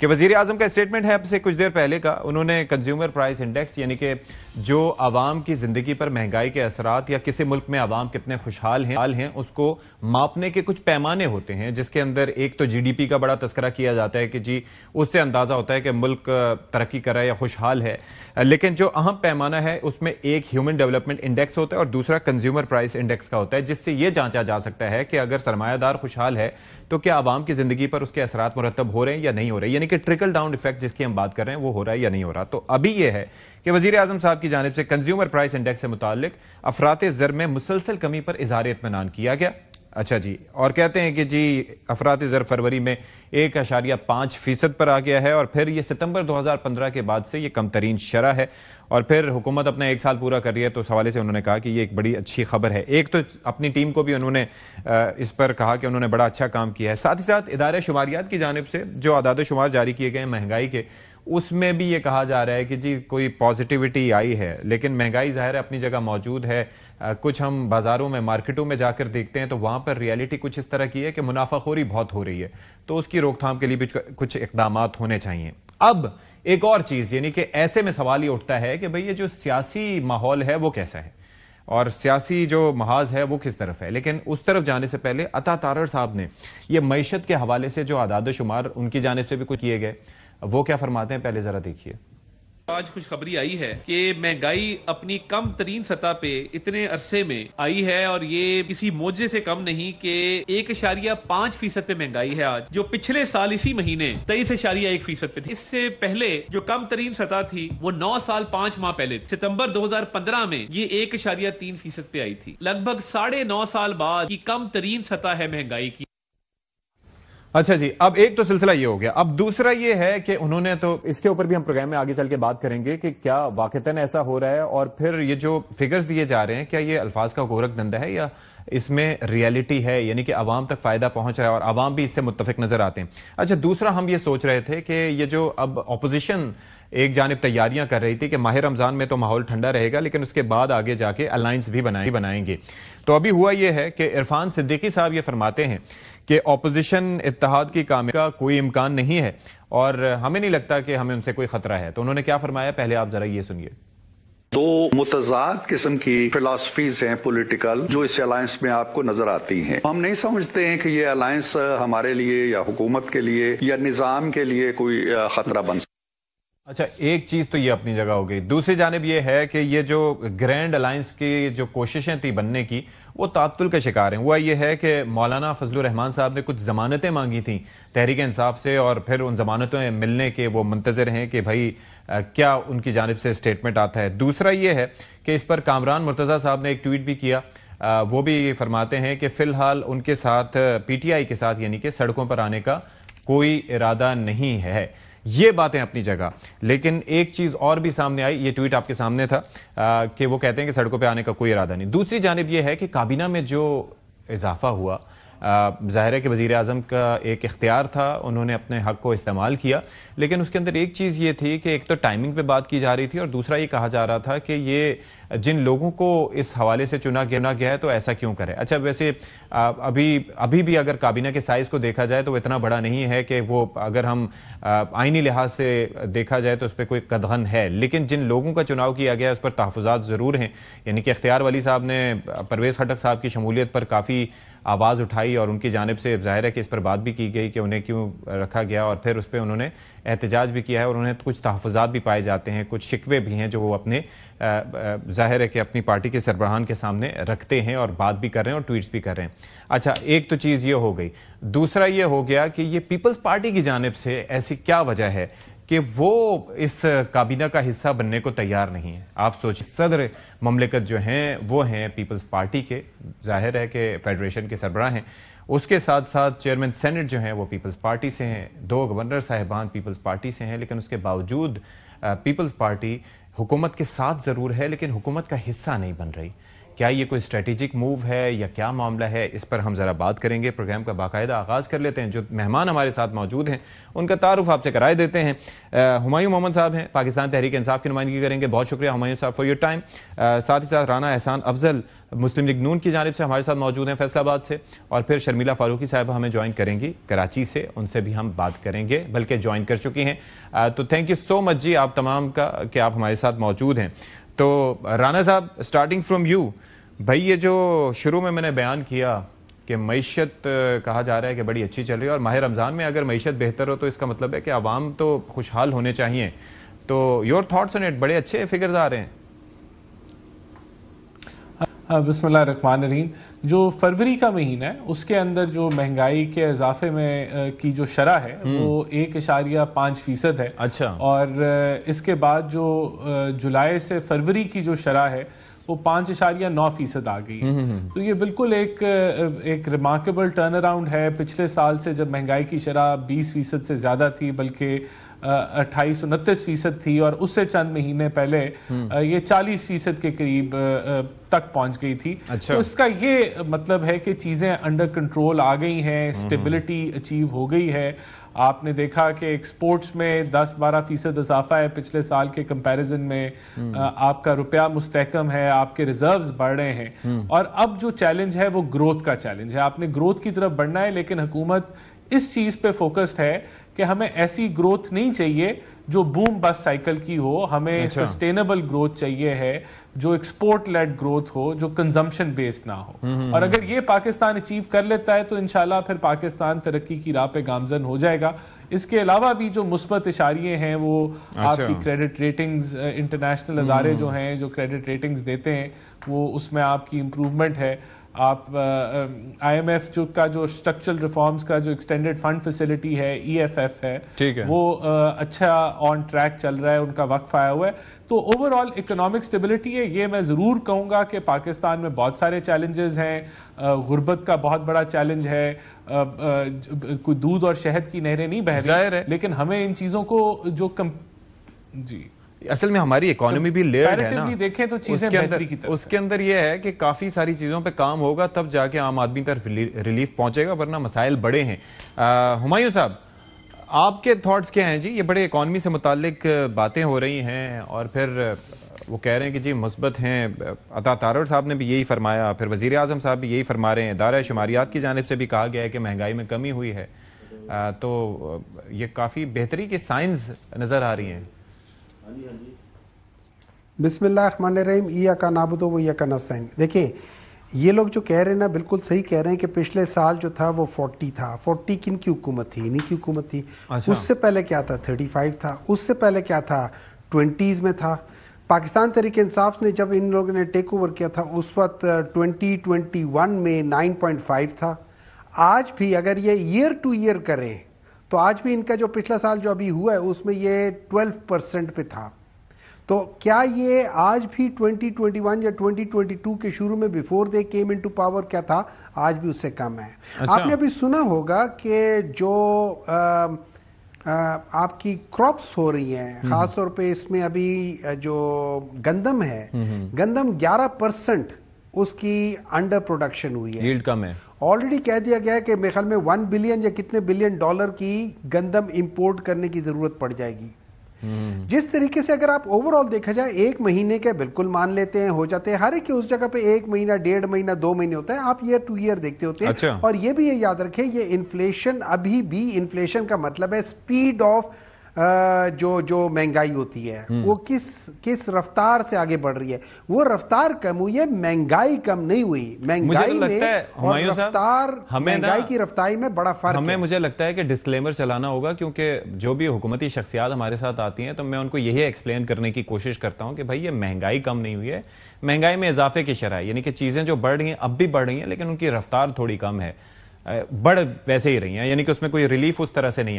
कि वजीर आजम का स्टेटमेंट है अब से कुछ देर पहले का। उन्होंने कंज्यूमर प्राइस इंडेक्स यानी कि जो आवाम की जिंदगी पर महंगाई के असरात या किसी मुल्क में आवाम कितने खुशहाल हैं उसको मापने के कुछ पैमाने होते हैं, जिसके अंदर एक तो जीडीपी का बड़ा तस्करा किया जाता है कि जी उससे अंदाजा होता है कि मुल्क तरक्की कर रहा है या खुशहाल है। लेकिन जो अहम पैमाना है उसमें एक ह्यूमन डेवलपमेंट इंडेक्स होता है और दूसरा कंज्यूमर प्राइस इंडेक्स का होता है, जिससे यह जांचा जा सकता है कि अगर सरमायादार खुशहाल है तो क्या आवाम की जिंदगी पर उसके असरात मुरतब हो रहे हैं या नहीं हो रहे, यानी कि ट्रिकल डाउन इफेक्ट जिसकी हम बात कर रहे हैं वो हो रहा है या नहीं हो रहा। तो अभी यह है कि वजीर आजम साहब की जानिब से कंज्यूमर प्राइस इंडेक्स से मुतालिक अफरात ज़र में मुसलसल कमी पर इज़हार इत्मीनान किया गया। अच्छा जी, और कहते हैं कि जी अफरात ज़र फरवरी में 1.5% पर आ गया है और फिर ये सितंबर 2015 के बाद से ये कम तरीन शरह है और फिर हुकूमत अपना 1 साल पूरा कर रही है। तो इस हवाले से उन्होंने कहा कि ये एक बड़ी अच्छी खबर है। एक तो अपनी टीम को भी उन्होंने इस पर कहा कि उन्होंने बड़ा अच्छा काम किया है। साथ ही साथ इदारे शुमारियात की जानिब से जो आदाद शुमार जारी किए गए हैं महंगाई के, उसमें भी ये कहा जा रहा है कि जी कोई पॉजिटिविटी आई है, लेकिन महंगाई ज़ाहिर है अपनी जगह मौजूद है। कुछ हम बाजारों में मार्केटों में जाकर देखते हैं तो वहां पर रियलिटी कुछ इस तरह की है कि मुनाफाखोरी बहुत हो रही है, तो उसकी रोकथाम के लिए भी कुछ इकदामात होने चाहिए। अब एक और चीज, यानी कि ऐसे में सवाल ये उठता है कि भाई ये जो सियासी माहौल है वो कैसा है और सियासी जो महाज है वो किस तरफ है। लेकिन उस तरफ जाने से पहले अता तारड़ साहब ने ये मईशत के हवाले से जो आदाद शुमार उनकी जानिब से भी कुछ किए गए, वो क्या फरमाते हैं पहले जरा देखिए। आज खुशखबरी आई है कि महंगाई अपनी कम तरीन सतह पे इतने अरसे में आई है और ये किसी मोजे से कम नहीं कि 1.5% पे महंगाई है आज, जो पिछले साल इसी महीने 23.1% पे थी। इससे पहले जो कम तरीन सतह थी वो 9 साल 5 माह पहले सितंबर 2015 में ये 1.3% पे आई थी। लगभग 9.5 साल बाद की कम तरीन सतह है महंगाई की। अच्छा जी, अब एक तो सिलसिला ये हो गया। अब दूसरा ये है कि उन्होंने, तो इसके ऊपर भी हम प्रोग्राम में आगे चल के बात करेंगे कि क्या वाकईतन ऐसा हो रहा है और फिर ये जो फिगर्स दिए जा रहे हैं क्या ये अल्फाज का गोरख धंधा है या इसमें रियलिटी है, यानी कि आवाम तक फायदा पहुंच रहा है और आवाम भी इससे मुत्तफिक नजर आते हैं। अच्छा, दूसरा हम ये सोच रहे थे कि ये जो अब ऑपोजिशन एक जानिब तैयारियां कर रही थी कि माह रमजान में तो माहौल ठंडा रहेगा लेकिन उसके बाद आगे जाके अलायंस भी बनाएंगे। तो अभी हुआ यह है कि इरफान सिद्दीकी साहब ये फरमाते हैं कि ऑपोजिशन इत्तेहाद की कामयाबी का कोई इम्कान नहीं है और हमें नहीं लगता कि हमें उनसे कोई खतरा है। तो उन्होंने क्या फरमाया, पहले आप जरा ये सुनिए। दो मुतजाद किस्म की फिलॉसफीज हैं पॉलिटिकल जो इस अलायंस में आपको नजर आती हैं। हम नहीं समझते हैं कि ये अलायंस हमारे लिए या हुकूमत के लिए या निजाम के लिए कोई खतरा बन सकता। अच्छा, एक चीज तो ये अपनी जगह हो गई। दूसरी जानिब ये है कि ये जो ग्रैंड अलायंस की जो कोशिशें थी बनने की वो तातुल के शिकार हैं। हुआ ये है कि मौलाना फजलुर रहमान साहब ने कुछ जमानतें मांगी थी तहरीक इंसाफ से और फिर उन जमानतों मिलने के वो मुंतजर हैं कि भाई क्या उनकी जानिब से स्टेटमेंट आता है। दूसरा ये है कि इस पर कामरान मुर्तजा साहब ने एक ट्वीट भी किया। वो भी फरमाते हैं कि फिलहाल उनके साथ पीटीआई के साथ यानी कि सड़कों पर आने का कोई इरादा नहीं है। ये बातें अपनी जगह, लेकिन एक चीज और भी सामने आई, ये ट्वीट आपके सामने था कि वो कहते हैं कि सड़कों पे आने का कोई इरादा नहीं। दूसरी जानिब ये है कि काबीना में जो इजाफा हुआ, जाहिर है कि वजीर आजम का एक इख्तियार था, उन्होंने अपने हक को इस्तेमाल किया, लेकिन उसके अंदर एक चीज़ ये थी कि एक तो टाइमिंग पे बात की जा रही थी और दूसरा ये कहा जा रहा था कि ये जिन लोगों को इस हवाले से चुना गया है तो ऐसा क्यों करे। अच्छा, वैसे अभी भी अगर काबीना के साइज को देखा जाए तो वो इतना बड़ा नहीं है कि वो, अगर हम आईनी लिहाज से देखा जाए तो उस पर कोई कदगन है, लेकिन जिन लोगों का चुनाव किया गया है उस पर तहफ़्फ़ुज़ात ज़रूर हैं। यानी कि इख्तियार वली साहब ने परवेज़ खटक साहब की शमूलियत पर काफ़ी आवाज़ उठाई और उनकी जानिब से जाहिर है कि इस पर बात भी की गई कि उन्हें क्यों रखा गया और फिर उस पर उन्होंने एहतजाज भी किया है और उन्हें कुछ तहफ़्फ़ुज़ात भी पाए जाते हैं, कुछ शिकवे भी हैं जो वो अपने जाहिर है कि अपनी पार्टी के सरबराहान के सामने रखते हैं और बात भी कर रहे हैं और ट्वीट्स भी कर रहे हैं। अच्छा, एक तो चीज़ ये हो गई। दूसरा ये हो गया कि ये पीपल्स पार्टी की जानिब से ऐसी क्या वजह है कि वो इस काबीना का हिस्सा बनने को तैयार नहीं है। आप सोचिए, सदर ममलिकत जो हैं वो हैं पीपल्स पार्टी के, जाहिर है कि फेडरेशन के सरबराह हैं, उसके साथ साथ चेयरमैन सेनेट जो हैं वो पीपल्स पार्टी से हैं, 2 गवर्नर साहिबान पीपल्स पार्टी से हैं, लेकिन उसके बावजूद पीपल्स पार्टी हुकूमत के साथ ज़रूर है लेकिन हुकूमत का हिस्सा नहीं बन रही। क्या ये कोई स्ट्रेटेजिक मूव है या क्या मामला है, इस पर हम ज़रा बात करेंगे। प्रोग्राम का बाकायदा आगाज़ कर लेते हैं। जो मेहमान हमारे साथ मौजूद हैं उनका तारुफ आपसे कराए देते हैं। हुमायूं मोहम्मद साहब हैं, पाकिस्तान तहरीक इंसाफ की नुमाइंदगी करेंगे। बहुत शुक्रिया हुमायूं साहब फॉर योर टाइम। साथ ही साथ राना एहसान अफजल मुस्लिम लीग नून की जानिब से हमारे साथ मौजूद हैं फैसलाबाद से, और फिर शर्मिला फारूकी साहब हमें ज्वाइन करेंगी कराची से, उनसे भी हम बात करेंगे, बल्कि ज्वाइन कर चुकी हैं। तो थैंक यू सो मच जी आप तमाम का कि आप हमारे साथ मौजूद हैं। तो राना साहब, स्टार्टिंग फ्रॉम यू, भाई ये जो शुरू में मैंने बयान किया कि मईशत कहा जा रहा है कि बड़ी अच्छी चल रही है, और माह रमज़ान में अगर मईशत बेहतर हो तो इसका मतलब है कि आवाम तो खुशहाल होने चाहिए। तो योर थॉट्स ऑन इट, बड़े अच्छे फिगर्स आ रहे हैं। बिस्मिल्लाहिर्रहमानिर्रहीम। जो फरवरी का महीना है उसके अंदर जो महंगाई के इजाफे में की जो शरह है वो 1.5% है। अच्छा। और इसके बाद जो जुलाई से फरवरी की जो शरह है वो 5.9% आ गई है। तो ये बिल्कुल एक रिमार्केबल टर्न अराउंड है। पिछले साल से जब महंगाई की शरह 20% से ज्यादा थी, बल्कि 28-29% थी, और उससे चंद महीने पहले ये 40% के करीब तक पहुंच गई थी। अच्छा। तो इसका ये मतलब है कि चीजें अंडर कंट्रोल आ गई हैं, स्टेबिलिटी अचीव हो गई है। आपने देखा कि एक्सपोर्ट्स में 10-12% इजाफा है पिछले साल के कंपैरिजन में। आपका रुपया मुस्तहकम है, आपके रिजर्व्स बढ़ रहे हैं। और अब जो चैलेंज है वो ग्रोथ का चैलेंज है। आपने ग्रोथ की तरफ बढ़ना है, लेकिन हुकूमत इस चीज पे फोकस्ड है कि हमें ऐसी ग्रोथ नहीं चाहिए जो बूम बस साइकिल की हो। हमें सस्टेनेबल ग्रोथ चाहिए है, जो एक्सपोर्ट लेड ग्रोथ हो, जो कंजम्पशन बेस्ड ना हो। और अगर ये पाकिस्तान अचीव कर लेता है तो इंशाल्लाह फिर पाकिस्तान तरक्की की राह पे गामजन हो जाएगा। इसके अलावा भी जो मुस्बत इशारिये हैं वो आपकी क्रेडिट रेटिंग्स, इंटरनेशनल अदारे जो हैं जो क्रेडिट रेटिंग्स देते हैं वो उसमें आपकी इम्प्रूवमेंट है। आप IMF का जो स्ट्रक्चरल रिफॉर्म्स का जो एक्सटेंडेड फंड फैसिलिटी है, EFF है, वो अच्छा ऑन ट्रैक चल रहा है, उनका वक्फ आया हुआ है। तो ओवरऑल इकोनॉमिक स्टेबिलिटी है। ये मैं जरूर कहूंगा कि पाकिस्तान में बहुत सारे चैलेंजेस हैं। गुर्बत का बहुत बड़ा चैलेंज है। कोई दूध और शहद की नहरें नहीं बह रही, लेकिन हमें इन चीजों को जो जी असल में हमारी इकोनॉमी भी लेयर्ड है ना, देखें तो चीजें बेहतरी की तरफ उसके अंदर यह है कि काफी सारी चीजों पे काम होगा तब जाके आम आदमी तक रिलीफ पहुंचेगा, वरना मसाइल बड़े हैं। हुमायूं साहब, आपके थॉट्स क्या हैं जी? ये बड़े इकोनॉमी से मुताल्लिक बातें हो रही हैं, और फिर वो कह रहे हैं कि जी मुस्बत हैं। अता तारड़ साहब ने भी यही फरमाया, फिर वजीर आजम साहब भी यही फरमा रहे हैं। इदारा शुमारियात की जानिब से भी कहा गया है कि महंगाई में कमी हुई है। तो ये काफी बेहतरी की साइंस नजर आ रही हैं। बिस्मिल्लाहिर्रहमानिर्रहीम। इय्याका नाबुदु व इय्याका नस्तईन। देखिए, ये लोग जो कह रहे हैं ना, बिल्कुल सही कह रहे हैं कि पिछले साल जो था वो 40 था। 40 किन की हुकूमत थी? इन्हीं की हुकूमत थी। अच्छा। उससे पहले क्या था? 35 था। उससे पहले क्या था? 20s में था। पाकिस्तान तहरीक इंसाफ ने जब इन लोगों ने टेक ओवर किया था उस वक्त 2021 में 9.5 था। आज भी अगर ये ईयर टू ईयर करें तो आज भी इनका जो पिछला साल जो अभी हुआ है उसमें ये 12% पे था। तो क्या ये आज भी 2021 या 2022 के शुरू में before they came into power क्या था? आज भी उससे कम है। अच्छा। आपने अभी सुना होगा कि जो आपकी क्रॉप्स हो रही हैं, खासतौर पे इसमें अभी जो गंदम है, गंदम 11% उसकी अंडर प्रोडक्शन हुई है, यील्ड कम है। ऑलरेडी कह दिया गया है कि मेरे ख्याल में 1 बिलियन या कितने बिलियन डॉलर की गंदम इंपोर्ट करने की जरूरत पड़ जाएगी। जिस तरीके से अगर आप ओवरऑल देखा जाए, एक महीने के बिल्कुल मान लेते हैं हो जाते हैं, हर एक उस जगह पे 1 महीना, 1.5 महीना, 2 महीने होता है, आप ईयर टू ईयर देखते होते हैं। अच्छा। और ये भी ये याद रखें, ये इन्फ्लेशन अभी भी, इन्फ्लेशन का मतलब है स्पीड ऑफ जो महंगाई होती है वो किस रफ्तार से आगे बढ़ रही है। वो रफ्तार कम हुई है, महंगाई कम नहीं हुई। महंगाई में और रफ्तार, महंगाई की रफ्तारी में बड़ा फर्क है। मुझे लगता है कि डिस्क्लेमर चलाना होगा, क्योंकि जो भी हुकूमती शख्सियात हमारे साथ आती हैं तो मैं उनको यही एक्सप्लेन करने की कोशिश करता हूं कि भाई ये महंगाई कम नहीं हुई है, महंगाई में इजाफे की शरह है। यानी कि चीजें जो बढ़ रही हैं अब भी बढ़ रही हैं, लेकिन उनकी रफ्तार थोड़ी कम है, बढ़ वैसे ही रही हैं, यानी कि उसमें कोई रिलीफ उस तरह से नहीं